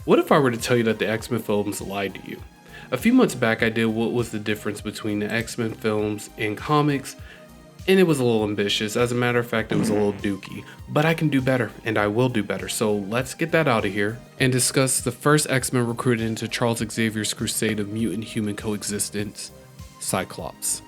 What if I were to tell you that the X-Men films lied to you? A few months back I did what was the difference between the X-Men films and comics, and it was a little ambitious. As a matter of fact, it was a little dookie. But I can do better, and I will do better. So let's get that out of here and discuss the first X-Men recruited into Charles Xavier's crusade of mutant-human coexistence, Cyclops.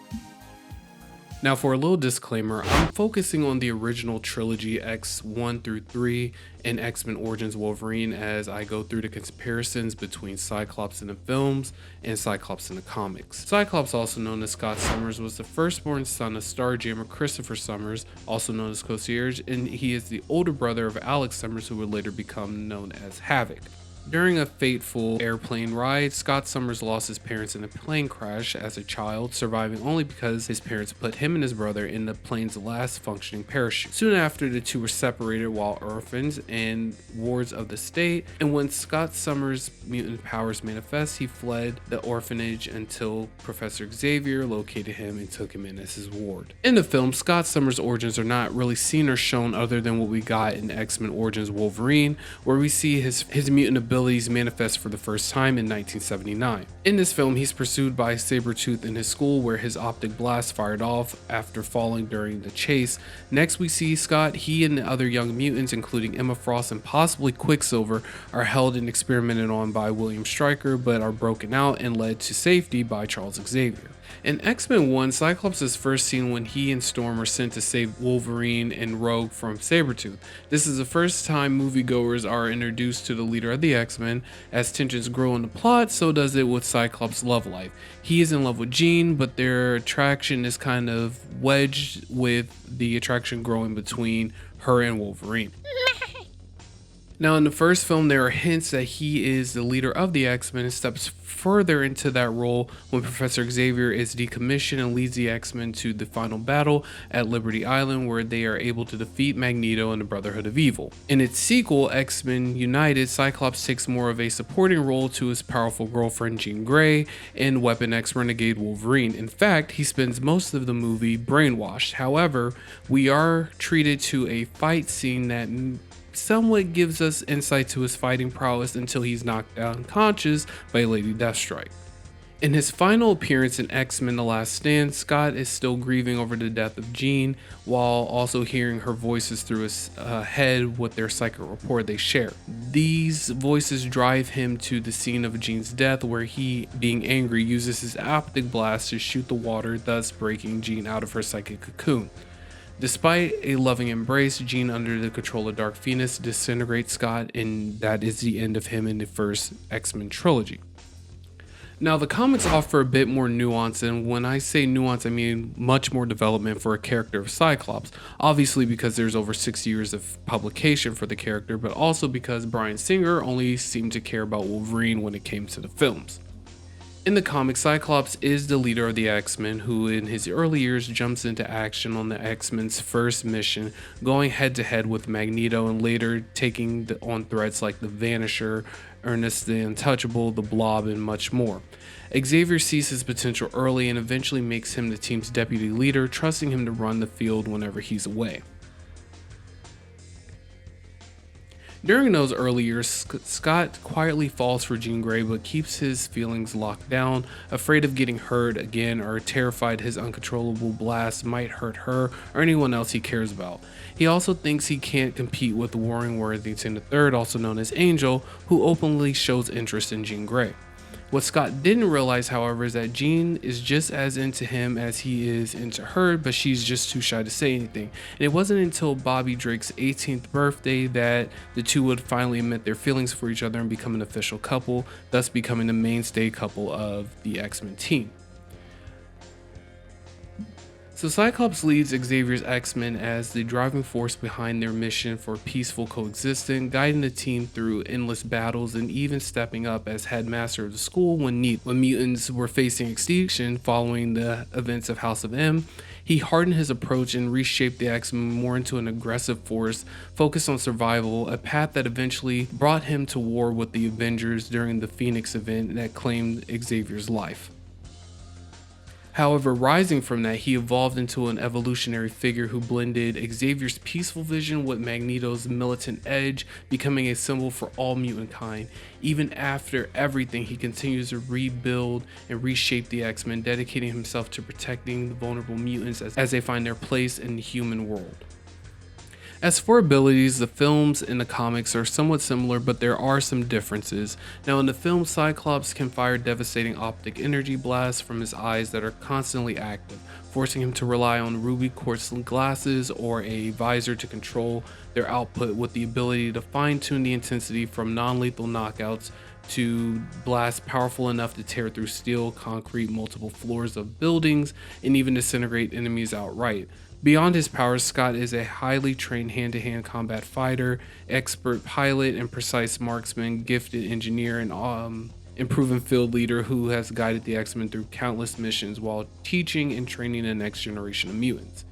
Now for a little disclaimer, I'm focusing on the original trilogy X1 through 3 and X-Men Origins Wolverine as I go through the comparisons between Cyclops in the films and Cyclops in the comics. Cyclops, also known as Scott Summers, was the firstborn son of Starjammer Christopher Summers, also known as Concierge, and he is the older brother of Alex Summers, who would later become known as Havoc. During a fateful airplane ride, Scott Summers lost his parents in a plane crash as a child, surviving only because his parents put him and his brother in the plane's last functioning parachute. Soon after, the two were separated while orphans and wards of the state, and when Scott Summers' mutant powers manifest, he fled the orphanage until Professor Xavier located him and took him in as his ward. In the film, Scott Summers' origins are not really seen or shown other than what we got in X-Men Origins Wolverine, where we see his mutant abilities manifest for the first time in 1979. In this film, he's pursued by Sabretooth in his school, where his optic blast fired off after falling during the chase. Next, we see Scott. He and the other young mutants, including Emma Frost and possibly Quicksilver, are held and experimented on by William Stryker, but are broken out and led to safety by Charles Xavier. In X-Men 1, Cyclops is first seen when he and Storm are sent to save Wolverine and Rogue from Sabretooth. This is the first time moviegoers are introduced to the leader of the X-Men. As tensions grow in the plot, so does it with Cyclops' love life. He is in love with Jean, but their attraction is kind of wedged with the attraction growing between her and Wolverine. Now, in the first film, there are hints that he is the leader of the X-Men and steps further into that role when Professor Xavier is decommissioned and leads the X-Men to the final battle at Liberty Island, where they are able to defeat Magneto and the Brotherhood of Evil. In its sequel, X-Men United, Cyclops takes more of a supporting role to his powerful girlfriend Jean Grey and Weapon X Renegade Wolverine. In fact, he spends most of the movie brainwashed. However, we are treated to a fight scene that somewhat gives us insight to his fighting prowess until he's knocked unconscious by Lady Deathstrike. In his final appearance in X-Men The Last Stand, Scott is still grieving over the death of Jean, while also hearing her voices through his head with their psychic rapport they share. These voices drive him to the scene of Jean's death, where he, being angry, uses his optic blast to shoot the water, thus breaking Jean out of her psychic cocoon. Despite a loving embrace, Jean, under the control of Dark Phoenix, disintegrates Scott, and that is the end of him in the first X-Men trilogy. Now, the comics offer a bit more nuance, and when I say nuance, I mean much more development for a character of Cyclops, obviously because there's over 6 years of publication for the character, but also because Bryan Singer only seemed to care about Wolverine when it came to the films. In the comics, Cyclops is the leader of the X-Men, who in his early years jumps into action on the X-Men's first mission, going head to head with Magneto and later taking on threats like the Vanisher, Ernest the Untouchable, the Blob, and much more. Xavier sees his potential early and eventually makes him the team's deputy leader, trusting him to run the field whenever he's away. During those early years, Scott quietly falls for Jean Grey but keeps his feelings locked down, afraid of getting hurt again or terrified his uncontrollable blast might hurt her or anyone else he cares about. He also thinks he can't compete with Warren Worthington III, also known as Angel, who openly shows interest in Jean Grey. What Scott didn't realize, however, is that Jean is just as into him as he is into her, but she's just too shy to say anything. And it wasn't until Bobby Drake's 18th birthday that the two would finally admit their feelings for each other and become an official couple, thus becoming the mainstay couple of the X-Men team. So Cyclops leads Xavier's X-Men as the driving force behind their mission for peaceful coexistence, guiding the team through endless battles and even stepping up as headmaster of the school when needed. When mutants were facing extinction following the events of House of M, he hardened his approach and reshaped the X-Men more into an aggressive force focused on survival, a path that eventually brought him to war with the Avengers during the Phoenix event that claimed Xavier's life. However, rising from that, he evolved into an evolutionary figure who blended Xavier's peaceful vision with Magneto's militant edge, becoming a symbol for all mutant kind. Even after everything, he continues to rebuild and reshape the X-Men, dedicating himself to protecting the vulnerable mutants as they find their place in the human world. As for abilities, the films and the comics are somewhat similar, but there are some differences. Now in the film, Cyclops can fire devastating optic energy blasts from his eyes that are constantly active, forcing him to rely on ruby quartz glasses or a visor to control their output, with the ability to fine-tune the intensity from non-lethal knockouts to blasts powerful enough to tear through steel, concrete, multiple floors of buildings, and even disintegrate enemies outright. Beyond his powers, Scott is a highly trained hand-to-hand combat fighter, expert pilot, and precise marksman, gifted engineer, and improving field leader who has guided the X-Men through countless missions while teaching and training the next generation of mutants.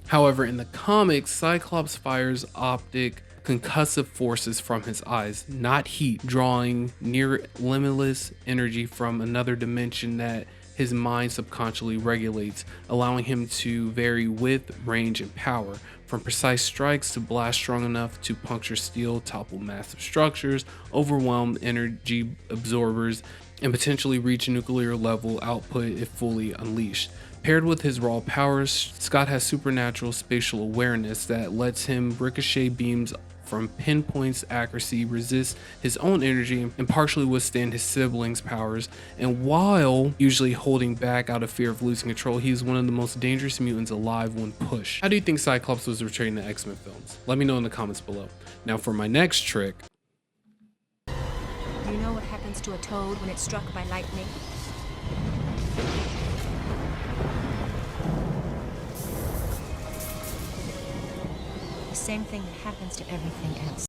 However, in the comics, Cyclops fires optic concussive forces from his eyes, not heat, drawing near limitless energy from another dimension that his mind subconsciously regulates, allowing him to vary width, range, and power, from precise strikes to blast strong enough to puncture steel, topple massive structures, overwhelm energy absorbers, and potentially reach nuclear level output if fully unleashed. Paired with his raw powers, Scott has supernatural spatial awareness that lets him ricochet beams from pinpoints accuracy, resist his own energy, and partially withstand his siblings' powers. And while usually holding back out of fear of losing control, he is one of the most dangerous mutants alive when pushed. How do you think Cyclops was portrayed in the X-Men films? Let me know in the comments below. Now for my next trick. Do you know what happens to a toad when it's struck by lightning? The same thing that happens to everything else.